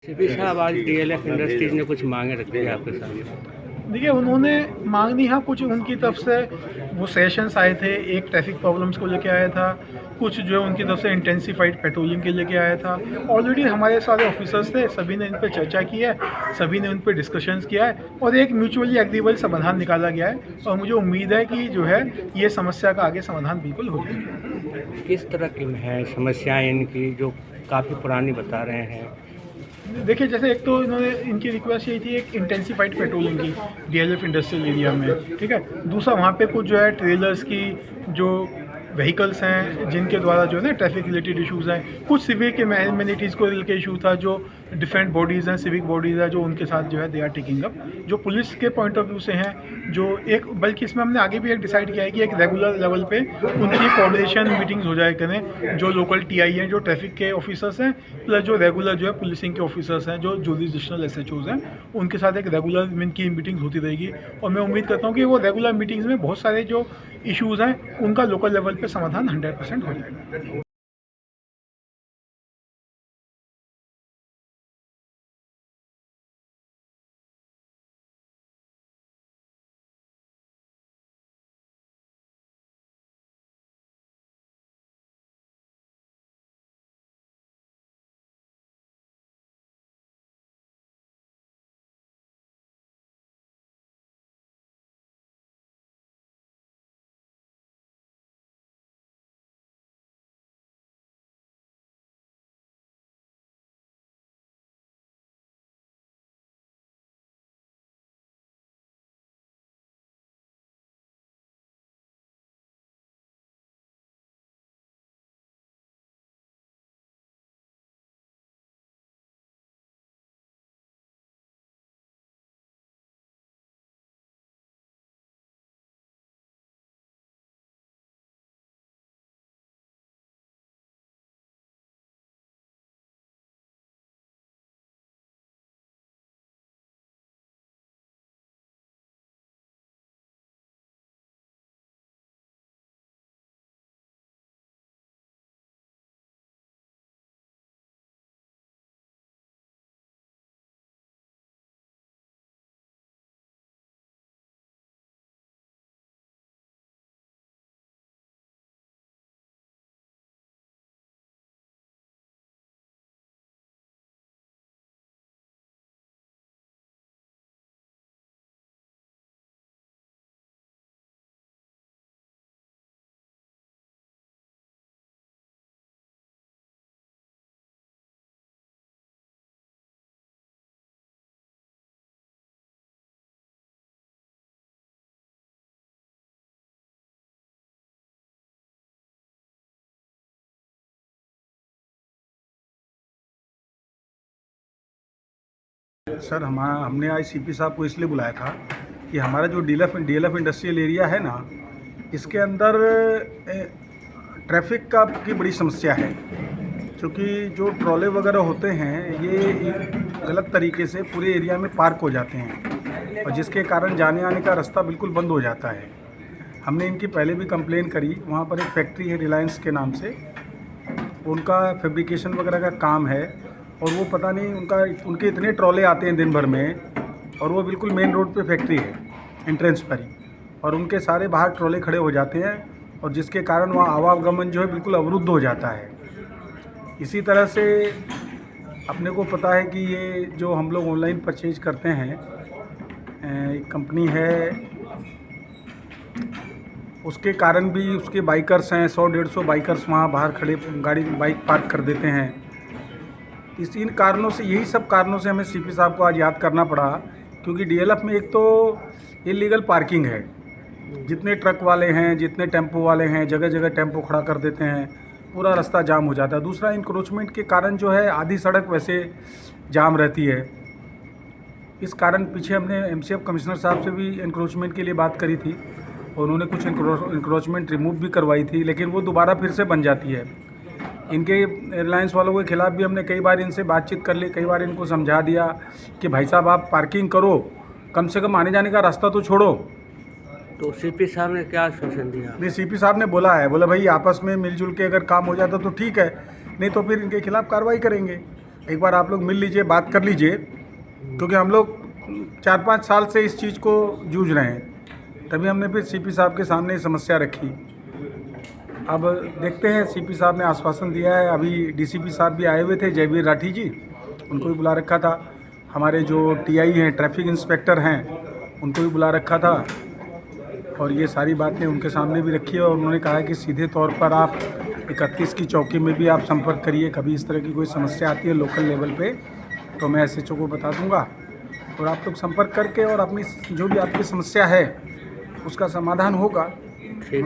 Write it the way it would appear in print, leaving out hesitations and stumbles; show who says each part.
Speaker 1: CP साहब, आज DLF industries ने कुछ मांगे रखी है आपके सामने।
Speaker 2: देखिए, उन्होंने मांग नहीं, हाँ कुछ उनकी तरफ से वो सेशंस आए थे, एक ट्रैफिक प्रॉब्लम्स को लेके आया था, कुछ जो है उनकी तरफ से इंटेंसिफाइड पेट्रोलिंग के लेके आया था। ऑलरेडी हमारे सारे ऑफिसर्स थे, सभी ने इन पर चर्चा की है, सभी ने उन पर डिस्कशंस किया है और एक म्यूचुअली एग्रीबल समाधान निकाला गया है और मुझे उम्मीद है कि जो है ये समस्या का आगे समाधान बिल्कुल हो जाएगा।
Speaker 1: किस तरह की है समस्याएं इनकी जो काफ़ी पुरानी बता रहे हैं?
Speaker 2: देखिए, जैसे एक तो इन्होंने इनकी रिक्वेस्ट यही थी एक इंटेंसिफाइड पेट्रोलिंग की डीएलएफ इंडस्ट्रियल एरिया में, ठीक है। दूसरा, वहाँ पे कुछ जो है ट्रेलर्स की जो व्हीकल्स हैं जिनके द्वारा जो है ना ट्रैफिक रिलेटेड इश्यूज़ हैं, कुछ सिविक एमेनिटीज़ को रिलेटेड इशू था, जो डिफरेंट बॉडीज़ हैं, सिविक बॉडीज़ हैं, जो उनके साथ जो है दे आर टेकिंग अप, जो पुलिस के पॉइंट ऑफ व्यू से हैं, जो एक बल्कि इसमें हमने आगे भी एक डिसाइड किया है कि एक रेगुलर लेवल पे उनकी कोऑर्डिनेशन मीटिंग्स हो जाए करें, जो लोकल टीआई हैं, जो ट्रैफिक के ऑफिसर्स हैं, प्लस जो रेगुलर जो है पुलिसिंग के ऑफिसर्स हैं, जो जुडिशनल एसएचओज हैं, उनके साथ एक रेगुलर इनकी मीटिंग्स होती रहेगी। और मैं उम्मीद करता हूँ कि वो रेगुलर मीटिंग्स में बहुत सारे जो इश्यूज़ हैं उनका लोकल लेवल पे समाधान 100% हो जाएगा।
Speaker 3: सर, हमने आज सीपी साहब को इसलिए बुलाया था कि हमारा जो डीएलएफ इंडस्ट्रियल एरिया है ना, इसके अंदर ट्रैफिक की बड़ी समस्या है। क्योंकि जो ट्रॉले वगैरह होते हैं ये गलत तरीके से पूरे एरिया में पार्क हो जाते हैं और जिसके कारण जाने आने का रास्ता बिल्कुल बंद हो जाता है। हमने इनकी पहले भी कंप्लेन करी। वहाँ पर एक फैक्ट्री है रिलायंस के नाम से, उनका फैब्रिकेशन वगैरह का काम है और वो पता नहीं उनके इतने ट्रॉले आते हैं दिन भर में, और वो बिल्कुल मेन रोड पे फैक्ट्री है एंट्रेंस पर ही, और उनके सारे बाहर ट्रॉले खड़े हो जाते हैं और जिसके कारण वहाँ आवागमन जो है बिल्कुल अवरुद्ध हो जाता है। इसी तरह से अपने को पता है कि ये जो हम लोग ऑनलाइन परचेज करते हैं, एक कंपनी है, उसके कारण भी उसके बाइकर्स हैं, 100-150 बाइकर्स वहाँ बाहर खड़े बाइक पार्क कर देते हैं। इन कारणों से, यही सब कारणों से हमें सीपी साहब को आज याद करना पड़ा, क्योंकि डीएलएफ में एक तो इलीगल पार्किंग है, जितने ट्रक वाले हैं, जितने टेम्पो वाले हैं, जगह जगह टेम्पो खड़ा कर देते हैं, पूरा रास्ता जाम हो जाता है। दूसरा, इंक्रोचमेंट के कारण जो है आधी सड़क वैसे जाम रहती है। इस कारण पीछे हमने एमसीएफ कमिश्नर साहब से भी इंक्रोचमेंट के लिए बात करी थी और उन्होंने कुछ इंक्रोचमेंट रिमूव भी करवाई थी, लेकिन वो दोबारा फिर से बन जाती है। इनके एयरलाइंस वालों के खिलाफ़ भी हमने कई बार इनसे बातचीत कर ली, कई बार इनको समझा दिया कि भाई साहब आप पार्किंग करो, कम से कम आने जाने का रास्ता तो छोड़ो।
Speaker 1: तो सीपी साहब ने क्या आश्वासन दिया?
Speaker 3: नहीं, सीपी साहब ने बोला है, बोला भाई आपस में मिलजुल के अगर काम हो जाता तो ठीक है, नहीं तो फिर इनके खिलाफ़ कार्रवाई करेंगे। एक बार आप लोग मिल लीजिए, बात कर लीजिए, क्योंकि हम लोग 4-5 साल से इस चीज़ को जूझ रहे हैं। तभी हमने फिर सीपी साहब के सामने ये समस्या रखी। अब देखते हैं, सीपी साहब ने आश्वासन दिया है। अभी डीसीपी साहब भी आए हुए थे, जयवीर राठी जी, उनको भी बुला रखा था। हमारे जो टीआई हैं, ट्रैफिक इंस्पेक्टर हैं, उनको भी बुला रखा था और ये सारी बातें उनके सामने भी रखी है। और उन्होंने कहा है कि सीधे तौर पर आप 31 की चौकी में भी आप संपर्क करिए। कभी इस तरह की कोई समस्या आती है लोकल लेवल पे तो मैं एसएचओ को बता दूंगा और आप लोग संपर्क करके और अपनी जो भी आपकी समस्या है उसका समाधान होगा।
Speaker 1: ठीक।